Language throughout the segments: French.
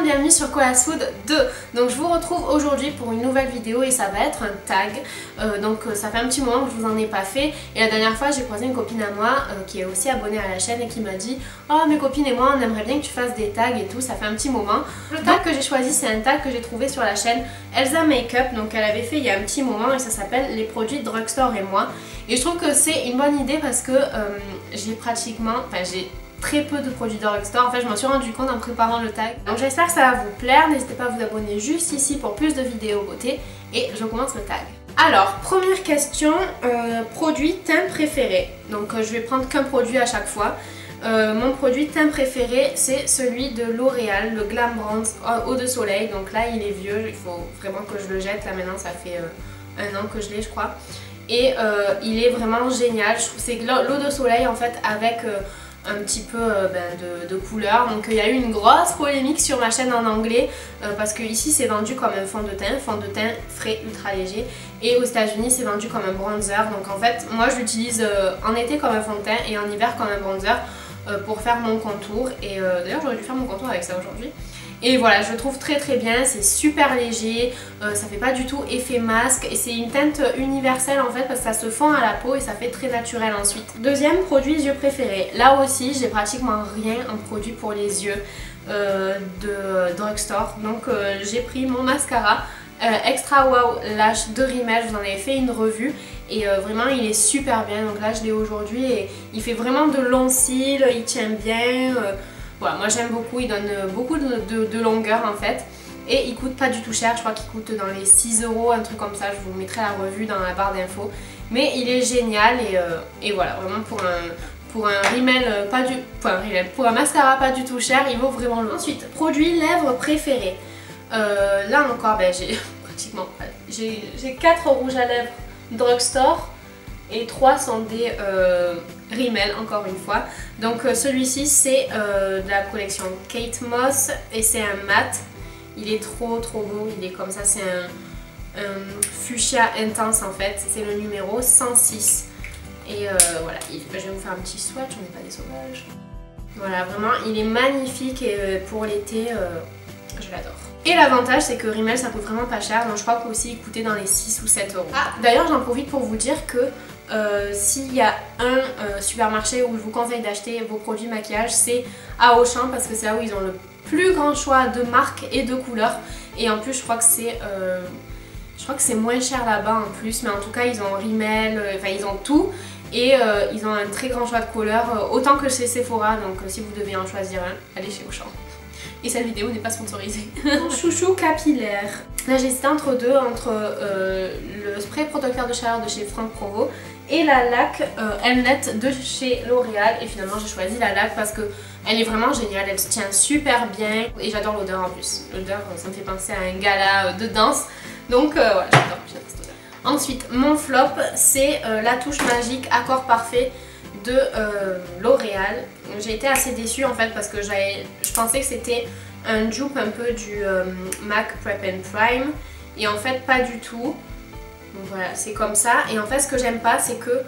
bienvenue sur Cola's Food 2. Donc je vous retrouve aujourd'hui pour une nouvelle vidéo et ça va être un tag. Ça fait un petit moment que je vous en ai pas fait et la dernière fois j'ai croisé une copine à moi qui est aussi abonnée à la chaîne et qui m'a dit oh mes copines et moi on aimerait bien que tu fasses des tags et tout, ça fait un petit moment. Le tag que j'ai choisi c'est un tag que j'ai trouvé sur la chaîne Elsa Makeup, donc elle avait fait il y a un petit moment et ça s'appelle les produits drugstore et moi. Et je trouve que c'est une bonne idée parce que j'ai très peu de produits drugstore. En fait je m'en suis rendu compte en préparant le tag. Donc j'espère que ça va vous plaire, n'hésitez pas à vous abonner juste ici pour plus de vidéos beauté et je commence le tag. Alors première question, produit teint préféré. Donc je vais prendre qu'un produit à chaque fois. Mon produit teint préféré c'est celui de L'Oréal, le Glam Bronze Eau de Soleil. Donc là il est vieux, il faut vraiment que je le jette. Là maintenant ça fait un an que je l'ai je crois. Et il est vraiment génial. Je trouve que c'est l'eau de soleil en fait avec un petit peu de couleur. Donc il y a eu une grosse polémique sur ma chaîne en anglais parce que ici c'est vendu comme un fond de teint frais ultra léger, et aux États-Unis c'est vendu comme un bronzer. Donc en fait moi je l'utilise en été comme un fond de teint et en hiver comme un bronzer pour faire mon contour. Et d'ailleurs j'aurais dû faire mon contour avec ça aujourd'hui. Et voilà, je le trouve très très bien, c'est super léger, ça fait pas du tout effet masque et c'est une teinte universelle en fait parce que ça se fond à la peau et ça fait très naturel ensuite. Deuxième produit yeux préféré, là aussi j'ai pratiquement rien en produit pour les yeux de drugstore. Donc j'ai pris mon mascara Extra Wow Lash de Rimmel, je vous en avais fait une revue et vraiment il est super bien. Donc là je l'ai aujourd'hui et il fait vraiment de longs cils, il tient bien. Voilà, moi j'aime beaucoup, il donne beaucoup de longueur en fait et il coûte pas du tout cher, je crois qu'il coûte dans les 6 €, un truc comme ça, je vous mettrai la revue dans la barre d'infos. Mais il est génial et voilà, vraiment pour un Rimmel pour un mascara pas du tout cher, il vaut vraiment le coup. Ensuite, produit lèvres préférés. Là encore, j'ai pratiquement, j'ai 4 rouges à lèvres drugstore et 3 sont des Rimmel encore une fois. Donc celui-ci c'est de la collection Kate Moss et c'est un mat. Il est trop beau, il est comme ça, c'est un fuchsia intense en fait. C'est le numéro 106. Et voilà, je vais vous faire un petit swatch, on n'est pas des sauvages. Voilà, vraiment il est magnifique et pour l'été, je l'adore. Et l'avantage c'est que Rimmel ça coûte vraiment pas cher, donc je crois qu'aussi il coûtait dans les 6 ou 7 €. Ah, d'ailleurs j'en profite pour vous dire que s'il y a un supermarché où je vous conseille d'acheter vos produits maquillage, c'est à Auchan parce que c'est là où ils ont le plus grand choix de marques et de couleurs. Et en plus je crois que c'est moins cher là-bas en plus, mais en tout cas ils ont Rimmel, enfin ils ont tout. Et ils ont un très grand choix de couleurs, autant que chez Sephora, donc si vous devez en choisir un, allez chez Auchan. Et cette vidéo n'est pas sponsorisée. Mon chouchou capillaire. Là j'hésitais entre deux, entre le spray protecteur de chaleur de chez Franck Provo et la laque Mnet de chez L'Oréal. Et finalement j'ai choisi la laque parce que elle est vraiment géniale, elle se tient super bien et j'adore l'odeur en plus. L'odeur ça me fait penser à un gala de danse. Donc voilà, j'adore cette odeur. Ensuite mon flop c'est la touche magique Accord Parfait de L'Oréal. J'ai été assez déçue en fait parce que je pensais que c'était un dupe un peu du MAC Prep and Prime et en fait pas du tout. Donc voilà, c'est comme ça. Et en fait ce que j'aime pas c'est que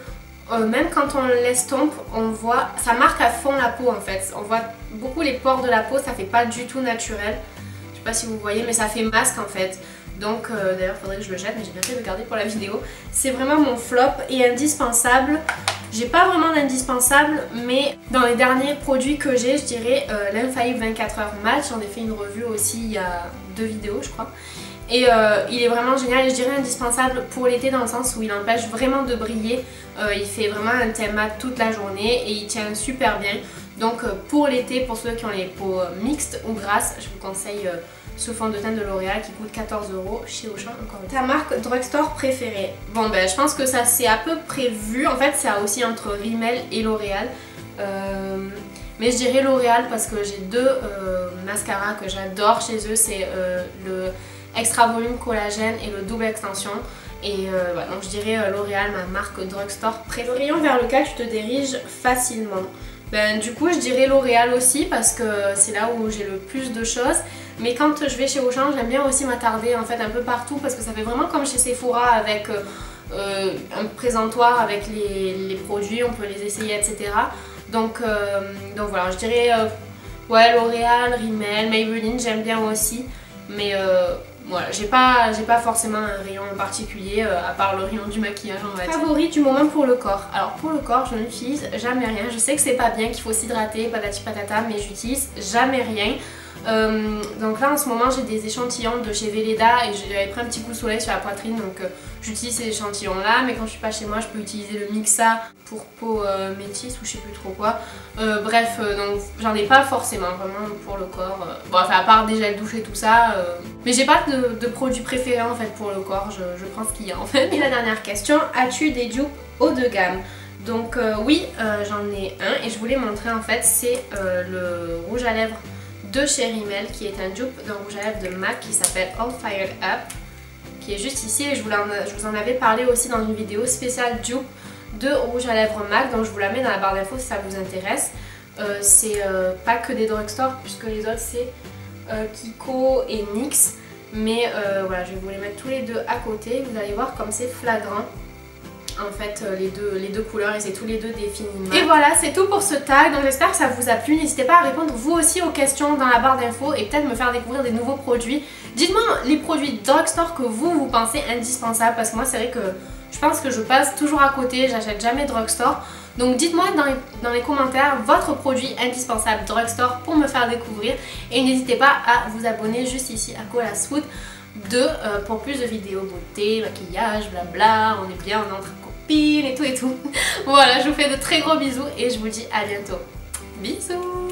même quand on l'estompe, on voit, ça marque à fond la peau en fait. On voit beaucoup les pores de la peau, ça fait pas du tout naturel. Je sais pas si vous voyez mais ça fait masque en fait. Donc d'ailleurs il faudrait que je le jette mais j'ai bien fait de le garder pour la vidéo. C'est vraiment mon flop et indispensable. J'ai pas vraiment d'indispensable mais dans les derniers produits que j'ai je dirais l'Infaillible 24 heures mat. J'en ai fait une revue aussi il y a 2 vidéos je crois. Et il est vraiment génial et je dirais indispensable pour l'été dans le sens où il empêche vraiment de briller. Il fait vraiment un teint mat toute la journée et il tient super bien. Donc pour l'été, pour ceux qui ont les peaux mixtes ou grasses, je vous conseille ce fond de teint de L'Oréal qui coûte 14 € chez Auchan encore une fois. Ta marque drugstore préférée? Bon je pense que ça c'est à peu près vu. En fait c'est aussi entre Rimmel et L'Oréal. Mais je dirais L'Oréal parce que j'ai 2 mascaras que j'adore chez eux. C'est le Extra Volume Collagène et le Double Extension. Et voilà, donc je dirais L'Oréal, ma marque drugstore préférée. Le rayon vers lequel tu te diriges facilement. Du coup je dirais L'Oréal aussi parce que c'est là où j'ai le plus de choses. Mais quand je vais chez Auchan, j'aime bien aussi m'attarder en fait un peu partout parce que ça fait vraiment comme chez Sephora avec un présentoir avec les produits, on peut les essayer etc. Donc voilà, je dirais Ouais, L'Oréal, Rimmel, Maybelline, j'aime bien aussi. Mais voilà, j'ai pas forcément un rayon en particulier, à part le rayon du maquillage, on va dire. Favori du moment pour le corps. Alors pour le corps, je n'utilise jamais rien. Je sais que c'est pas bien, qu'il faut s'hydrater, patati patata, mais j'utilise jamais rien. Donc là en ce moment j'ai des échantillons de chez Velleda et j'avais pris un petit coup de soleil sur la poitrine, donc j'utilise ces échantillons là, mais quand je suis pas chez moi je peux utiliser le Mixa pour peau métisse ou je sais plus trop quoi. Bref, donc j'en ai pas forcément vraiment pour le corps, bon, enfin à part des gels douche et tout ça, mais j'ai pas de produit préféré en fait pour le corps, je prends ce qu'il y a en fait. Et la dernière question, as-tu des dupes haut de gamme? Donc oui, j'en ai un et je voulais montrer en fait, c'est le rouge à lèvres de chez Rimmel qui est un dupe d'un rouge à lèvres de MAC qui s'appelle All Fired Up, qui est juste ici, et je vous en avais parlé aussi dans une vidéo spéciale dupe de rouge à lèvres MAC, donc je vous la mets dans la barre d'infos si ça vous intéresse. C'est pas que des drugstores puisque les autres c'est Kiko et NYX, mais voilà, je vais vous les mettre tous les deux à côté, vous allez voir comme c'est flagrant. En fait les deux couleurs, et c'est tous les deux des Fini MAC. Et voilà, c'est tout pour ce tag, donc j'espère que ça vous a plu. N'hésitez pas à répondre vous aussi aux questions dans la barre d'infos et peut-être me faire découvrir des nouveaux produits. Dites-moi les produits drugstore que vous pensez indispensables, parce que moi c'est vrai que je pense que je passe toujours à côté, j'achète jamais drugstore. Donc dites-moi dans les commentaires votre produit indispensable drugstore pour me faire découvrir, et n'hésitez pas à vous abonner juste ici à Colas Food pour plus de vidéos beauté, maquillage, blabla, on est bien, on est entre copines et tout et tout. Voilà, je vous fais de très gros bisous et je vous dis à bientôt. Bisous.